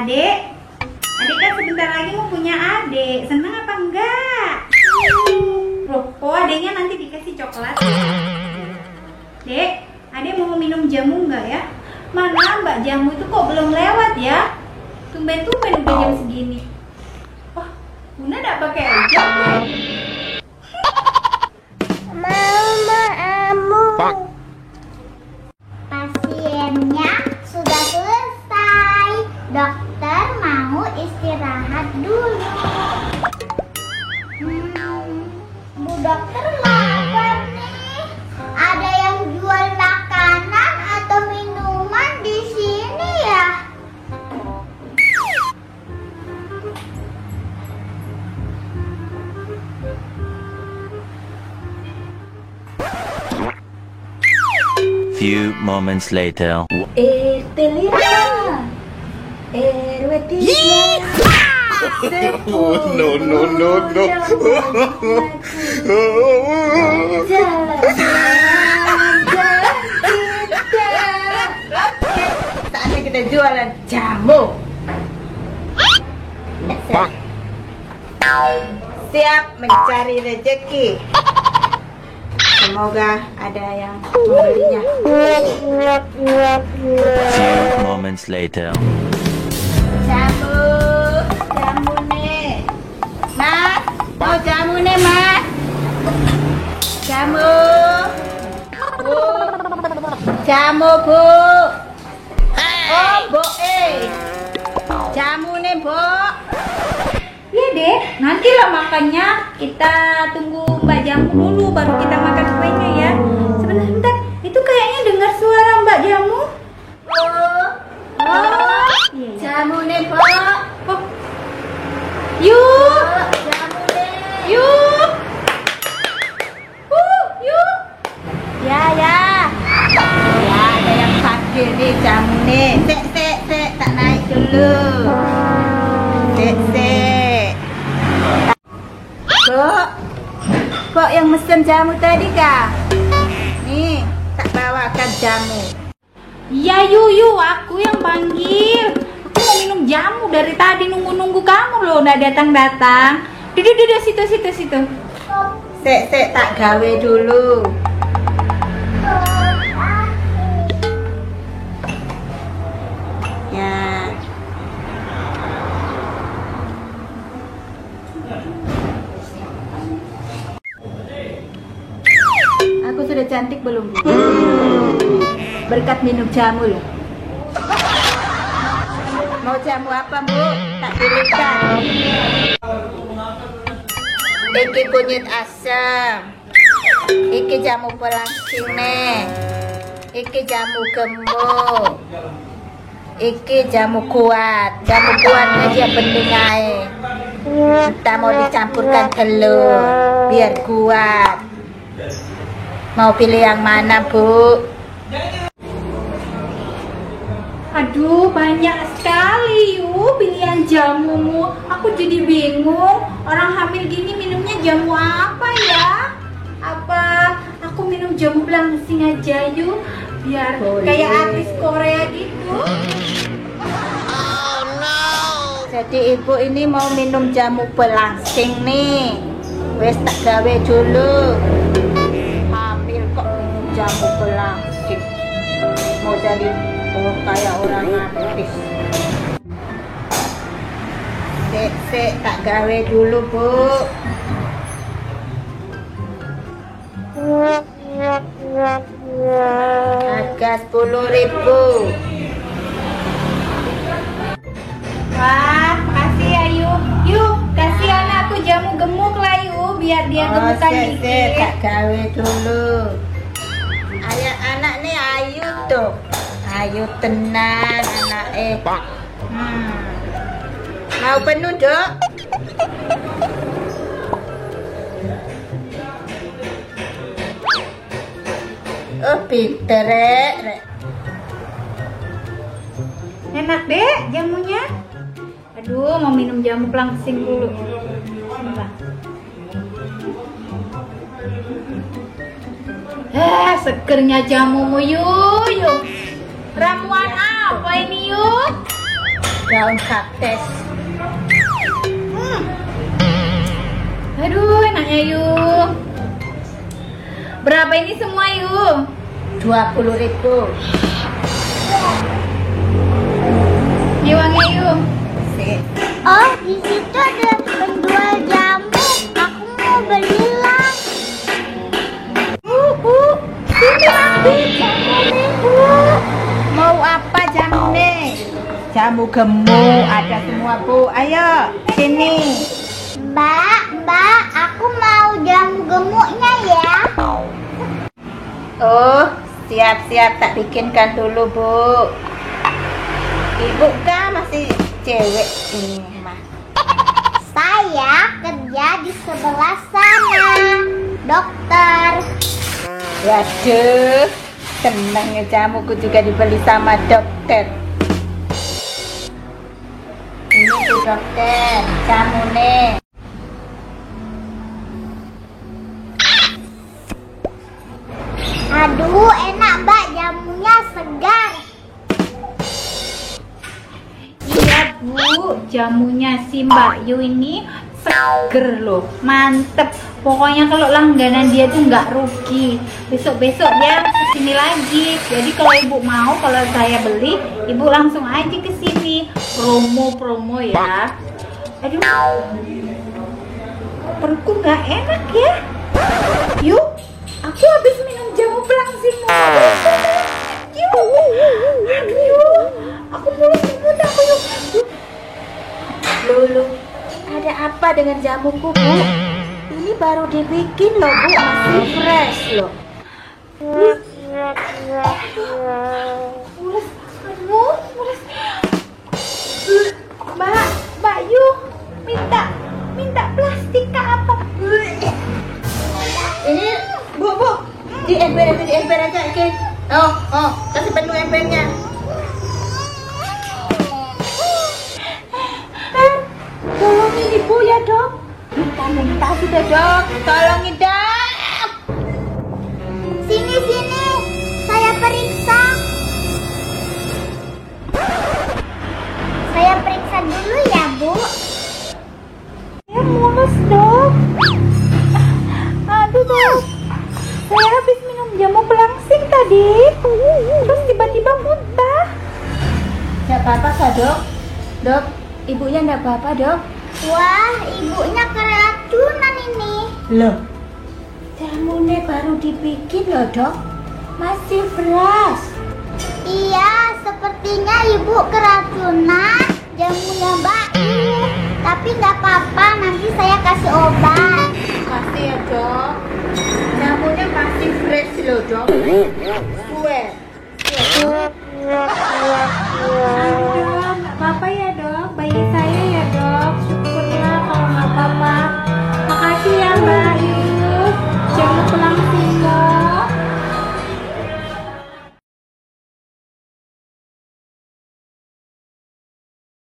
Adek kan sebentar lagi mau punya adik. Senang apa enggak? Loh, kok adeknya nanti dikasih coklat? Dek, adek mau minum jamu enggak ya? Mana Mbak Jamu itu kok belum lewat ya? Tumben-tumben udah jam segini. Wah, Bunda enggak pakai jam ya? Mama, pasiennya sudah selesai. Dokter mau istirahat dulu. Bu dokter lapar nih. Ada yang jual makanan atau minuman di sini ya? Few moments later. RT 5 RW 3 No. Saatnya kita jualan jamu. Siap mencari rezeki. Semoga ada yang membelinya. Few moments later. Jamu nih, Mas. Mau jamu nih, Mas. Jamu, Bu. Jamu, Bu. Oh, Bu, jamu nih, Bu. Iya deh, nantilah makannya. Kita tunggu Mbak Jamu dulu, baru kita makan kuenya ya. Sebentar, itu kayaknya dengar suara Mbak Jamu. Iya. Jamu nih, Bu. Oh. Yuk. Jamu nih. Yuk. Yuk. Ya. Ya, ada yang panggil nih jamu nih. Sek, tak naik dulu. Sek. Kok yang mesen jamu tadi kah? Nih, tak bawakan jamu. Ya Yuyu, aku yang panggil. Aku mau minum jamu dari tadi nunggu kamu loh, nggak datang. Duduk situ. Sek, tak gawe dulu. Ya. Aku sudah cantik belum, Bu? Berkat minum jamu loh. Mau jamu apa, Bu? Tak pilihkan. Iki kunyit asam. Iki jamu pelangsing nih. Iki jamu gemuk. Iki jamu kuat. Jamu kuatnya dia penting aja. Kita mau dicampurkan telur biar kuat. Mau pilih yang mana, Bu? Aduh, banyak sekali yuk pilihan jamumu. Aku jadi bingung. Orang hamil gini minumnya jamu apa ya? Apa aku minum jamu pelangsing aja yuk? Biar kayak artis Korea gitu. Oh no. Jadi ibu ini mau minum jamu pelangsing nih. Wes tak gawe dulu. Hamil kok minum jamu pelangsing. Mau jadi kayak orang artis. Sek, tak gawe dulu, Bu. Harga 10.000. Wah, makasih ya Yuk, kasih anakku jamu gemuk lah yuk, biar dia gemukan dikit. Tak gawe dulu. Ayah anak nih ayu tuh. Ayo tenang anak Mau penuh, Dok? Oh, pinter, Rek. Enak, Dek, jamunya. Aduh, mau minum jamu pelangsing dulu. Segernya jamumu, yuk. Ramuan apa ini, yuk? daun kaktus. Aduh, enaknya yuk. Berapa ini semua yuk? 20.000. Ini uangnya yuk. Oh, di situ ada penjual jamu. Aku mau beli lah. Bu, sini ambil jamu nih, Bu. Mau apa jamu nih? Jamu gemuk ada semua, Bu. Ayo, sini. Mbak, aku mau jamu gemuknya ya. Oh, siap-siap tak bikinkan dulu, Bu. Ibu kan masih cewek ini, mah. Saya kerja di sebelah sana, dokter. Waduh, senangnya jamuku juga dibeli sama dokter. Ini Bu dokter, jamu nih. Aduh, enak Mbak, jamunya segar. Iya Bu, jamunya si Mbak Yu ini seger loh, mantep. Pokoknya kalau langganan dia tuh nggak rugi. Besok-besok dia kesini lagi. Jadi kalau ibu mau, kalau saya beli, ibu langsung aja ke sini. Promo-promo ya. Aduh, perutku nggak enak ya. Yuk, aku habis minum jamu pelangsing. Aduh, aku mulut aku yuk. Lulu, ada apa dengan jamuku, Bu? Ini baru dibikin loh, Bu, masih fresh loh. Mules, aduh, mules. Mbak Yu, minta plastik ke apa? Ini, Bu, di ember aja, oke? Oh, kasih penuh embernya. Tolongin ibu ya dok. Minta sudah dok. Tolongin dok. Sini, saya periksa. Saya periksa dulu ya, Bu. Saya mulus dok. Aduh dok. Saya habis minum jamu pelangsing tadi. Terus tiba-tiba muntah. Gak apa-apa kak dok? Dok, ibunya gak apa-apa dok? Wah, ibunya keracunan ini. Loh, jamunya baru dibikin loh dok. Masih fresh. Iya, sepertinya ibu keracunan jamunya Mbak Yu. Tapi nggak apa-apa, nanti saya kasih obat. Kasih ya dok. Jamunya masih fresh loh dok.